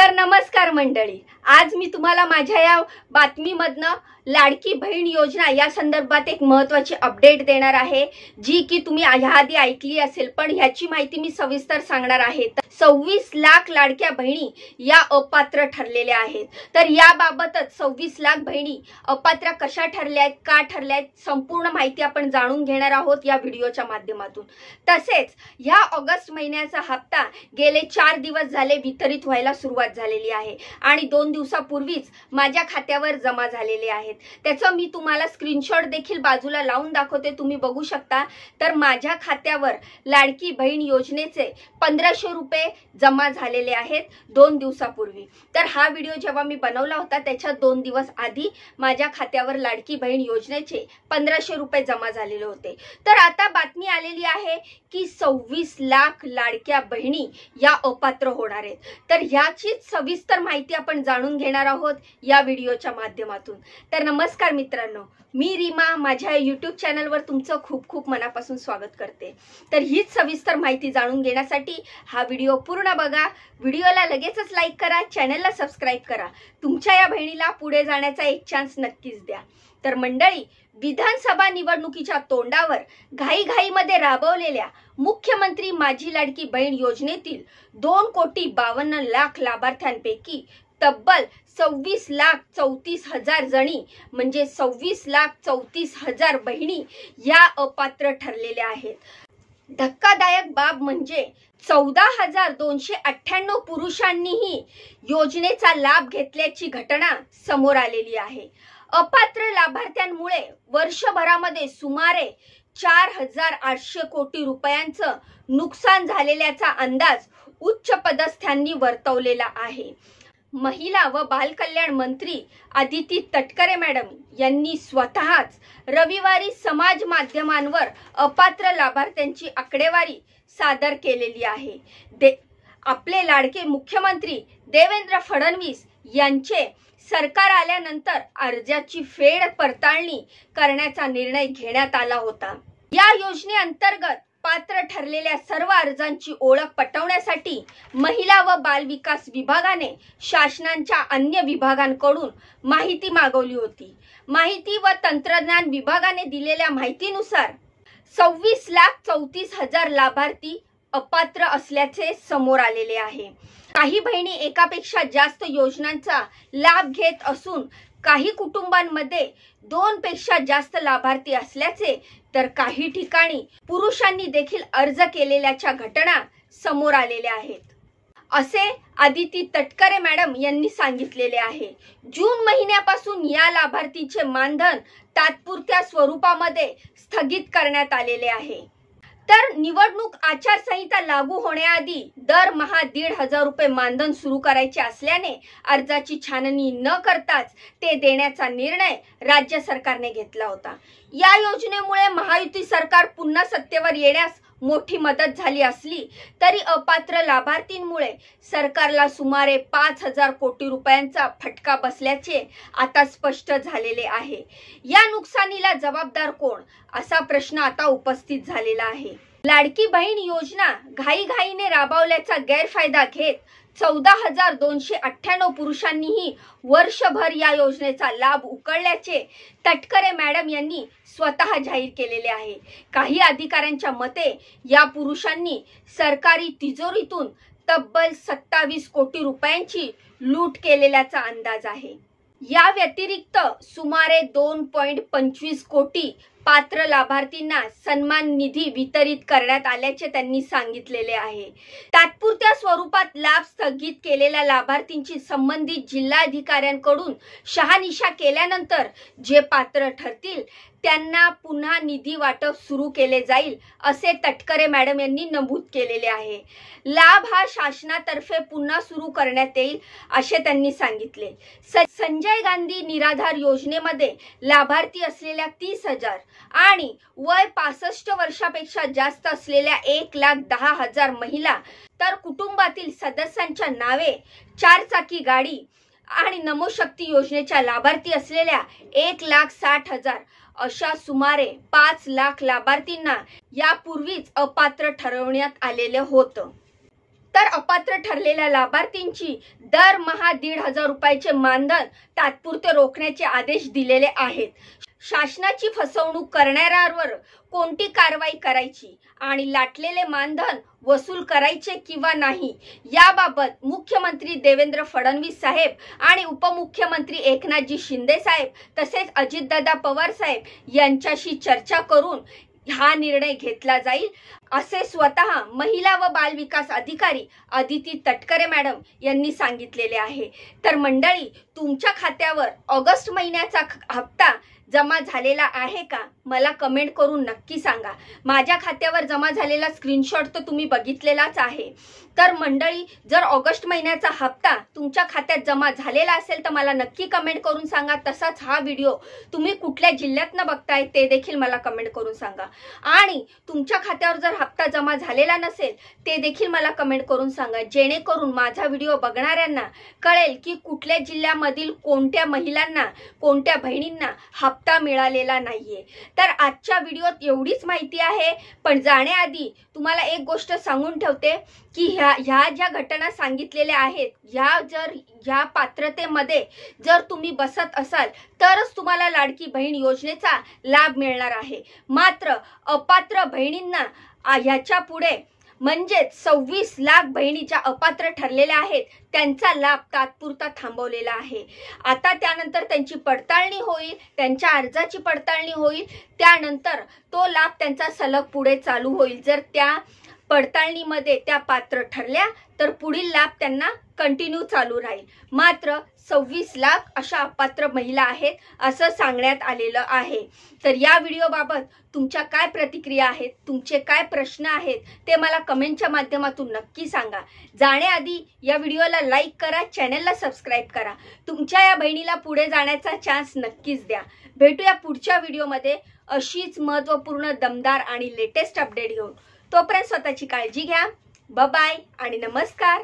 तर नमस्कार मंडळी, आज मी तुम्हाला माझ्या या बातमीमधनं लाडकी बहीण योजना या संदर्भात एक महत्त्वाची अपडेट देणार आहे, जी की तुम्ही याआधी ऐकली असेल, पण ह्याची माहिती मी सविस्तर सांगणार आहे। 26 लाख लाडक्या बहिणी या अपात्र ठरलेल्या आहेत। तर याबाबतच 26 लाख बहिणी अपात्र कशा ठरल्यात, का ठरल्यात, संपूर्ण माहिती आपण जाणून घेणार आहोत या व्हिडिओच्या माध्यमातून। तसेच या ऑगस्ट महिन्याचा हप्ता गेले 4 दिवस झाले वितरित व्हायला सुरुवात झालेली आहे आणि 2 दिवसापूर्वीच माझ्या खात्यावर जमा झालेले आहेत। त्याचा मी तुम्हाला स्क्रीनशॉट देखील बाजूला लावून दाखवते, तुम्ही बघू शकता। तर माझ्या खात्यावर लाडकी बहीण योजनेचे 1500 रुपये जमा झालेले आहेत 2 दिवसापूर्वी। तर हा व्हिडिओ जेव्हा मी बनवला होता त्याच्या 2 दिवस आधी माझ्या खात्यावर लाडकी बहीण योजनेचे 1500 रुपये जमा झालेले होते। तर आता बातमी आलेली आहे की 26 लाख लाडक्या बहिणी या अपात्र होणार आहेत। तर ह्याचीच सविस्तर माहिती आपण जाणून घेणार आहोत या व्हिडिओच्या माध्यमातून। तर नमस्कार मित्रांनो, मी रीमा माझ्या YouTube चॅनलवर तुमचं खूप खूप मनापासून स्वागत करते। तर हीच सविस्तर माहिती जाणून घेण्यासाठी हा व्हिडिओ पूर्ण बघा, व्हिडिओला लगेचच लाईक करा, चॅनलला सबस्क्राइब करा, तुमच्या या बहिणीला पुढे जाण्याचा एक चान्स नक्कीच द्या। तर मंडळी, विधानसभा निवडणुकीच्या तोंडावर घाईघाईमध्ये राबवलेल्या मुख्यमंत्री माझी लाडकी बहीण योजनेतील 2,52,00,000 लाभार्थ्यांपैकी तब्बल 26,34,000 जणी म्हणजे 26,34,000 बहिणी या अपात्र ठरलेल्या आहेत। धक्कादायक बाब म्हणजे 14,298 पुरुषांनीही योजनेचा लाभ घेतल्याची घटना समोर आलेली आहे। अपात्र लाभार्थ्यांमुळे वर्षभरामध्ये सुमारे 4,800 कोटी रुपयांचं नुकसान झालेल्याचा अंदाज उच्च पदस्थांनी वर्तवलेला आहे। महिला व बालकल्याण मंत्री अदिती तटकरे मॅडम यांनी स्वतःच रविवारी समाज माध्यमांवर अपात्र लाभार्थ्यांची आकडेवारी सादर केलेली आहे। आपले लाडके मुख्यमंत्री देवेंद्र फडणवीस यांचे सरकार आल्यानंतर अर्जाची फेड पडताळणी करण्याचा निर्णय घेण्यात आला होता। या योजनेअंतर्गत पात्र ठरलेल्या सर्व अर्जांची ओळख पटवण्यासाठी महिला व बाल विकास विभागाने शासनाच्या अन्य विभागांकडून माहिती मागवली होती। माहिती व तंत्रज्ञान विभागाने दिलेल्या माहितीनुसार 26,34,000 लाभार्थी अपात्र असल्याचे समोर आलेले आहे। काही बहिणी एकापेक्षा जास्त योजनांचा लाभ घेत असून काही कुटुंबांमध्ये 2 पेक्षा जास्त लाभार्थी असल्याचे, तर काही ठिकाणी पुरुषांनी देखील अर्ज केलेल्याच्या घटना समोर आलेल्या आहेत, असे अदिती तटकरे मॅडम यांनी सांगितलेले आहे। जून महिन्यापासून या लाभार्थीचे मानधन तात्पुरत्या स्वरूपामध्ये स्थगित करण्यात आलेले आहे। तर निवडणूक आचारसंहिता लागू होण्याआधी दरमहा 1,500 रुपये मानधन सुरू करायचे असल्याने अर्जाची छाननी न करताच ते देण्याचा निर्णय राज्य सरकारने घेतला होता। या योजनेमुळे महायुती सरकार पुन्हा सत्तेवर येण्यास मोठी मदत झाली असली तरी अपात्र लाभार्थींमुळे सरकारला सुमारे 5,000 कोटी रुपयांचा फटका बसल्याचे आता स्पष्ट झालेले आहे। या नुकसानीला जबाबदार कोण, असा प्रश्न आता उपस्थित झालेला आहे। लाडकी बहीण योजना घाईघाईने राबवल्याचा गैरफायदा घेत 14,298 पुरुषांनीही वर्षभर या योजनेचा लाभ उकळल्याचे तटकरे मॅडम यांनी स्वतः जाहीर केलेले आहे। काही अधिकाऱ्यांच्या मते या पुरुषांनी सरकारी तिजोरीतून तब्बल 27 कोटी रुपयांची लूट केलेल्याचा अंदाज आहे। या व्यतिरिक्त सुमारे 2.25 कोटी पात्र लाभार्थींना सन्मान निधी वितरित करण्यात आल्याचे त्यांनी सांगितलेले आहे। तात्पुरत्या स्वरूपात लाभ स्थगित केलेल्या लाभार्थींची संबंधित जिल्हाधिकाऱ्यांकडून शहानिशा केल्यानंतर जे पात्र ठरतील त्यांना पुन्हा निधी वाटप सुरू केले जाईल, असे तटकरे मॅडम यांनी नमूद केलेले आहे। लाभ हा शासनातर्फे पुन्हा सुरू करण्यात येईल, असे त्यांनी सांगितले। संजय गांधी निराधार योजनेमध्ये लाभार्थी असलेल्या 30,000 आणि वय 65 वर्षापेक्षा जास्त असलेल्या 1,10,000 महिला, तर कुटुंबातील सदस्यांच्या नावे 4 चाकी गाडी आणि नमोशक्ती योजनेच्या लाभार्थी असलेल्या 1,60,000 अशा सुमारे 5 लाख लाभार्थींना यापूर्वीच अपात्र ठरवण्यात आलेले होतं। तर अपात्र ठरलेल्या लाभार्थींची दरमहा 1,500 रुपयाचे मानधन तात्पुरते रोखण्याचे आदेश दिलेले आहेत. शासनाची फसवणूक करणाऱ्यांवर कोणती कारवाई करायची आणि लाटलेले मानधन वसूल करायचे किंवा नाही याबाबत मुख्यमंत्री देवेंद्र फडणवीस साहेब आणि उपमुख्यमंत्री एकनाथजी शिंदे साहेब तसेच अजितदादा पवार साहेब यांच्याशी चर्चा करून हा निर्णय घेतला जाईल असे स्वतः महिला व बाल विकास अधिकारी अदिती तटकरे मॅडम यांनी सांगितलेले आहे. तर मंडळी, तुमच्या खात्यावर ऑगस्ट महिन्याचा हप्ता जमा झालेला आहे का मला कमेंट करून नक्की सांगा. माझ्या खात्यावर जमा झालेला स्क्रीनशॉट तर तुम्ही बघितलेलाच आहे. तर मंडळी, जर ऑगस्ट महिन्याचा हप्ता तुमच्या खात्यात जमा झालेला असेल तर मला नक्की कमेंट करून सांगा. तसाच हा व्हिडिओ तुम्ही कुठल्या जिल्ह्यातनं बघताय ते देखील मला कमेंट करून सांगा. आणि तुमच्या खात्यावर जर हप्ता जमा झालेला नसेल ते देखील मला कमेंट करून सांगा, जेणेकरून माझा व्हिडिओ बघणाऱ्यांना कळेल की कुठल्या जिल्ह्यामधील कोणत्या महिलांना, कोणत्या बहिणींना हप्ता मिळालेला नाहीये. तर आजच्या व्हिडिओत एवढीच माहिती आहे. पण जाण्याआधी तुम्हाला एक गोष्ट सांगून ठेवते की ह्या ज्या घटना सांगितलेल्या आहेत ह्या पात्रतेमध्ये जर तुम्ही बसत असाल तरच तुम्हाला लाडकी बहीण योजनेचा लाभ मिळणार आहे. मात्र अपात्र बहिणींना ह्याच्या पुढे म्हणजेच 26 लाख बहिणी ज्या अपात्र ठरलेल्या आहेत त्यांचा लाभ तात्पुरता थांबवलेला आहे. आता त्यानंतर त्यांची पडताळणी होईल, त्यांच्या अर्जाची पडताळणी होईल, त्यानंतर तो लाभ त्यांचा सलग पुढे चालू होईल. जर त्या पडताळणीमध्ये त्या पात्र ठरल्या तर पुढील लाभ त्यांना कंटिन्यू चालू राहील. मात्र 26 लाख अशा अपात्र महिला आहेत असं सांगण्यात आलेलं आहे. तर या व्हिडिओबाबत तुमच्या काय प्रतिक्रिया आहेत, तुमचे काय प्रश्न आहेत ते मला कमेंटच्या माध्यमातून नक्की सांगा. जाण्याआधी या व्हिडिओला लाईक करा, चॅनलला सबस्क्राईब करा. तुमच्या या बहिणीला पुढे जाण्याचा चान्स नक्कीच द्या. भेटूया पुढच्या व्हिडिओमध्ये अशीच महत्त्वपूर्ण, दमदार आणि लेटेस्ट अपडेट घेऊन. तोपर्यंत स्वतःची काळजी घ्या. बाय आणि नमस्कार.